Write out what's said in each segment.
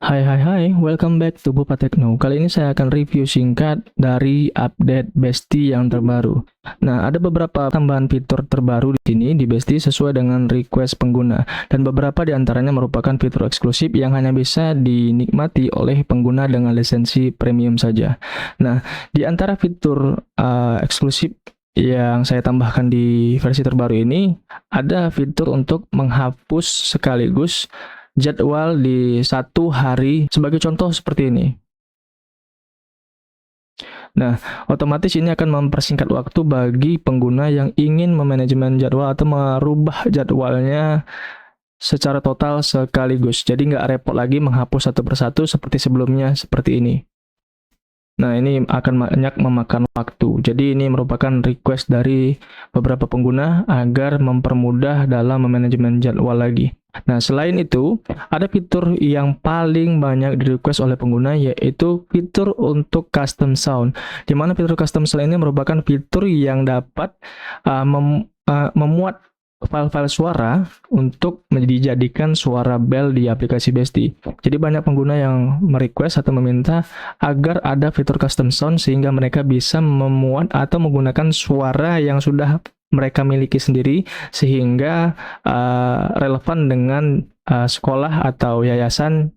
Hai hai hai, welcome back to Bupa Tekno. Kali ini saya akan review singkat dari update Besti yang terbaru. Nah, ada beberapa tambahan fitur terbaru di sini di Besti sesuai dengan request pengguna, dan beberapa di antaranya merupakan fitur eksklusif yang hanya bisa dinikmati oleh pengguna dengan lisensi premium saja. Nah, di antara fitur eksklusif yang saya tambahkan di versi terbaru ini, ada fitur untuk menghapus sekaligus jadwal di satu hari, sebagai contoh seperti ini. Nah, otomatis ini akan mempersingkat waktu bagi pengguna yang ingin memanajemen jadwal atau merubah jadwalnya secara total sekaligus. Jadi nggak repot lagi menghapus satu persatu seperti sebelumnya, seperti ini. Nah, ini akan banyak memakan waktu. Jadi ini merupakan request dari beberapa pengguna agar mempermudah dalam memanajemen jadwal lagi. Nah, selain itu, ada fitur yang paling banyak di-request oleh pengguna, yaitu fitur untuk custom sound. Di mana fitur custom sound ini merupakan fitur yang dapat memuat file-file suara untuk dijadikan suara bell di aplikasi Besti. Jadi banyak pengguna yang merequest atau meminta agar ada fitur custom sound sehingga mereka bisa memuat atau menggunakan suara yang sudah mereka miliki sendiri sehingga relevan dengan sekolah atau yayasan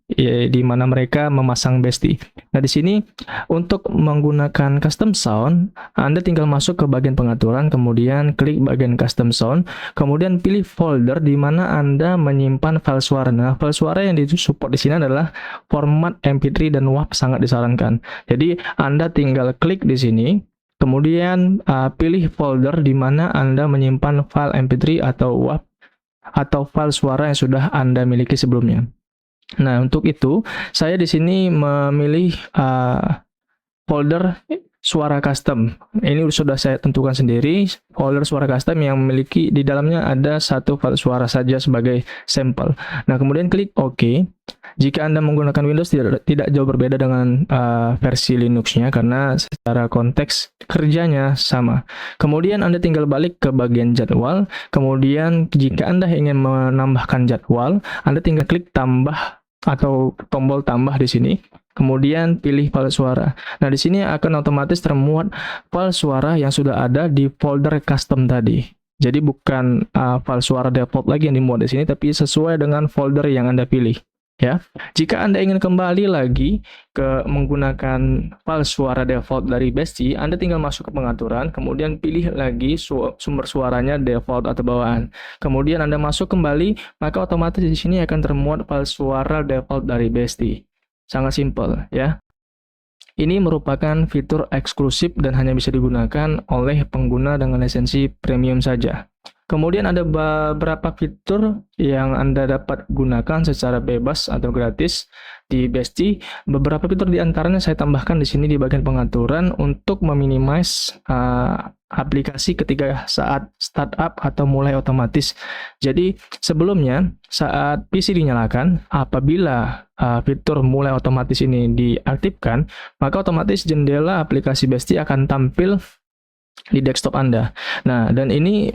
di mana mereka memasang Besti. Nah, di sini untuk menggunakan custom sound, Anda tinggal masuk ke bagian pengaturan, kemudian klik bagian custom sound, kemudian pilih folder di mana Anda menyimpan file suara. Nah, file suara yang disupport di sini adalah format MP3 dan WAV, sangat disarankan. Jadi, Anda tinggal klik di sini, kemudian pilih folder di mana Anda menyimpan file MP3 atau WAV atau file suara yang sudah Anda miliki sebelumnya. Nah, untuk itu saya di sini memilih folder suara custom. Ini sudah saya tentukan sendiri, folder suara custom yang memiliki di dalamnya ada satu file suara saja sebagai sampel. Nah, kemudian klik OK. Jika Anda menggunakan Windows tidak jauh berbeda dengan versi Linux-nya karena secara konteks kerjanya sama. Kemudian Anda tinggal balik ke bagian jadwal. Kemudian jika Anda ingin menambahkan jadwal, Anda tinggal klik tambah atau tombol tambah di sini. Kemudian pilih file suara. Nah, di sini akan otomatis termuat file suara yang sudah ada di folder custom tadi. Jadi bukan file suara default lagi yang dimuat di sini, tapi sesuai dengan folder yang Anda pilih. Ya, jika Anda ingin kembali lagi ke menggunakan file suara default dari Besti, Anda tinggal masuk ke pengaturan, kemudian pilih lagi sumber suaranya default atau bawaan. Kemudian Anda masuk kembali, maka otomatis di sini akan termuat file suara default dari Besti. Sangat simpel ya. Ini merupakan fitur eksklusif dan hanya bisa digunakan oleh pengguna dengan lisensi premium saja. Kemudian ada beberapa fitur yang Anda dapat gunakan secara bebas atau gratis di Besti. Beberapa fitur di antaranya saya tambahkan di sini di bagian pengaturan untuk meminimize aplikasi ketika saat startup atau mulai otomatis. Jadi sebelumnya saat PC dinyalakan, apabila fitur mulai otomatis ini diaktifkan, maka otomatis jendela aplikasi Besti akan tampil di desktop Anda. Nah, dan ini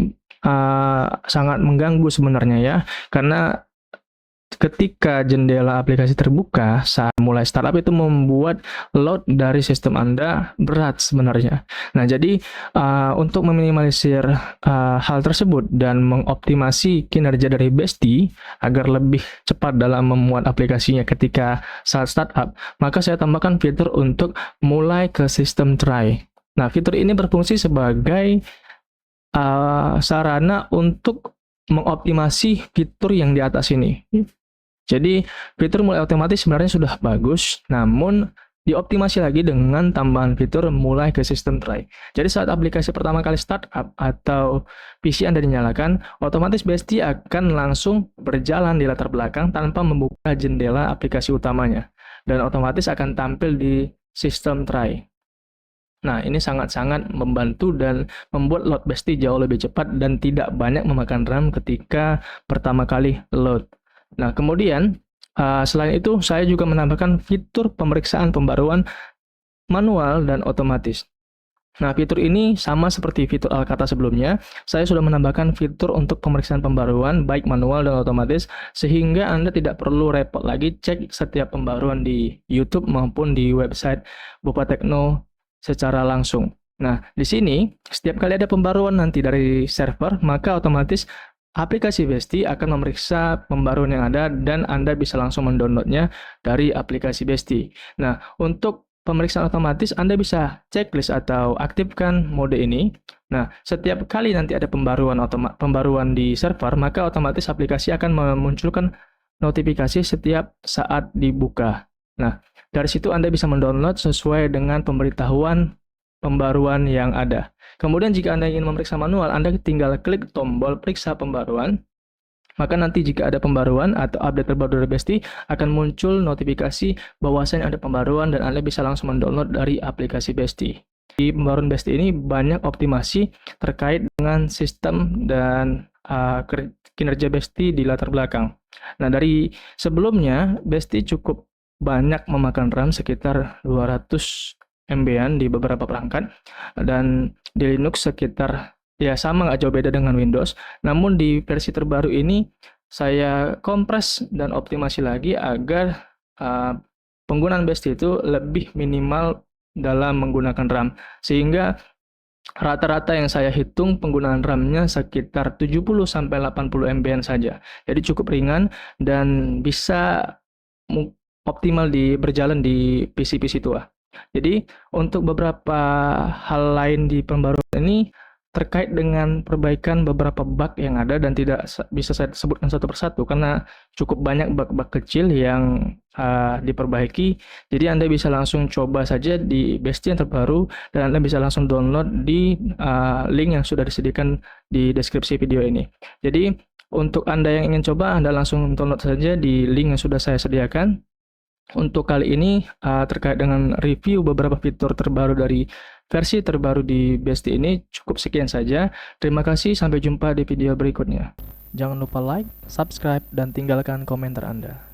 sangat mengganggu sebenarnya ya, karena ketika jendela aplikasi terbuka saat mulai startup itu membuat load dari sistem Anda berat sebenarnya. Nah, jadi untuk meminimalisir hal tersebut dan mengoptimasi kinerja dari Besti agar lebih cepat dalam memuat aplikasinya ketika saat startup, maka saya tambahkan fitur untuk mulai ke sistem try. Nah, fitur ini berfungsi sebagai sarana untuk mengoptimasi fitur yang di atas ini. Jadi fitur mulai otomatis sebenarnya sudah bagus, namun dioptimasi lagi dengan tambahan fitur mulai ke sistem try. Jadi saat aplikasi pertama kali startup atau PC Anda dinyalakan, otomatis Besti akan langsung berjalan di latar belakang tanpa membuka jendela aplikasi utamanya, dan otomatis akan tampil di sistem try. Nah, ini sangat-sangat membantu dan membuat load Besti jauh lebih cepat dan tidak banyak memakan RAM ketika pertama kali load. Nah, kemudian selain itu saya juga menambahkan fitur pemeriksaan pembaruan manual dan otomatis. Nah, fitur ini sama seperti fitur Alkata sebelumnya. Saya sudah menambahkan fitur untuk pemeriksaan pembaruan, baik manual dan otomatis, sehingga Anda tidak perlu repot lagi cek setiap pembaruan di YouTube maupun di website Bopa Tekno secara langsung. Nah, di sini, setiap kali ada pembaruan nanti dari server, maka otomatis aplikasi Besti akan memeriksa pembaruan yang ada dan Anda bisa langsung mendownloadnya dari aplikasi Besti. Nah, untuk pemeriksaan otomatis, Anda bisa checklist atau aktifkan mode ini. Nah, setiap kali nanti ada pembaruan di server, maka otomatis aplikasi akan memunculkan notifikasi setiap saat dibuka. Nah, dari situ Anda bisa mendownload sesuai dengan pemberitahuan pembaruan yang ada. Kemudian jika Anda ingin memeriksa manual, Anda tinggal klik tombol periksa pembaruan. Maka nanti jika ada pembaruan atau update terbaru dari Besti, akan muncul notifikasi bahwasanya ada pembaruan dan Anda bisa langsung mendownload dari aplikasi Besti. Di pembaruan Besti ini banyak optimasi terkait dengan sistem dan kinerja Besti di latar belakang. Nah, dari sebelumnya, Besti cukup banyak memakan RAM sekitar 200 MB-an di beberapa perangkat, dan di Linux sekitar ya sama nggak jauh beda dengan Windows. Namun di versi terbaru ini saya kompres dan optimasi lagi agar penggunaan Besti itu lebih minimal dalam menggunakan RAM. Sehingga rata-rata yang saya hitung penggunaan RAM-nya sekitar 70-80 MB-an saja. Jadi cukup ringan dan bisa optimal berjalan di PC-PC tua. Jadi untuk beberapa hal lain di pembaruan ini terkait dengan perbaikan beberapa bug yang ada dan tidak bisa saya sebutkan satu persatu karena cukup banyak bug-bug kecil yang diperbaiki. Jadi Anda bisa langsung coba saja di Besti yang terbaru dan Anda bisa langsung download di link yang sudah disediakan di deskripsi video ini. Jadi untuk Anda yang ingin coba, Anda langsung download saja di link yang sudah saya sediakan. Untuk kali ini terkait dengan review beberapa fitur terbaru dari versi terbaru di Besti ini cukup sekian saja. Terima kasih, sampai jumpa di video berikutnya. Jangan lupa like, subscribe, dan tinggalkan komentar Anda.